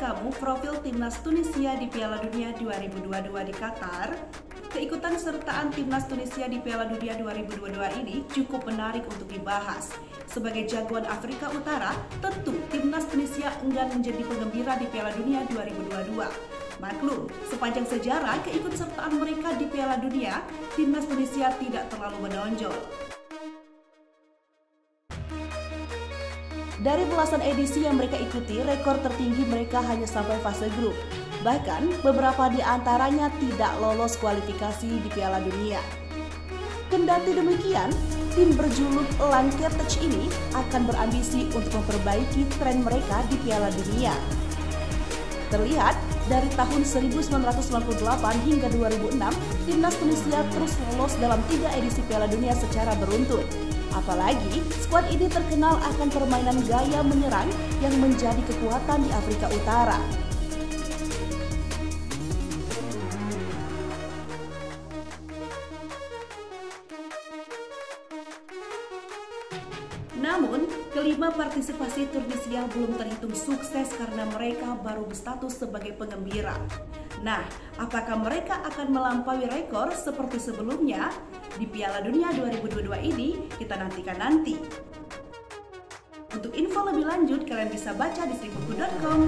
kamu profil timnas Tunisia di Piala Dunia 2022 di Qatar? Keikutan sertaan timnas Tunisia di Piala Dunia 2022 ini cukup menarik untuk dibahas. Sebagai jagoan Afrika Utara, tentu timnas Tunisia enggan menjadi penggembira di Piala Dunia 2022. Maklum, sepanjang sejarah keikutsertaan mereka di Piala Dunia, timnas Tunisia tidak terlalu menonjol. Dari belasan edisi yang mereka ikuti, rekor tertinggi mereka hanya sampai fase grup. Bahkan, beberapa di antaranya tidak lolos kualifikasi di Piala Dunia. Kendati demikian, tim berjuluk Lankertech ini akan berambisi untuk memperbaiki tren mereka di Piala Dunia. Terlihat, dari tahun 1998 hingga 2006, timnas Tunisia terus lolos dalam 3 edisi Piala Dunia secara beruntun. Apalagi, skuad ini terkenal akan permainan gaya menyerang yang menjadi kekuatan di Afrika Utara. Namun, kelima partisipasi Tunisia belum terhitung sukses karena mereka baru berstatus sebagai penggembira. Nah, apakah mereka akan melampaui rekor seperti sebelumnya? Di Piala Dunia 2022 ini, kita nantikan nanti. Untuk info lebih lanjut, kalian bisa baca di sribuku.com.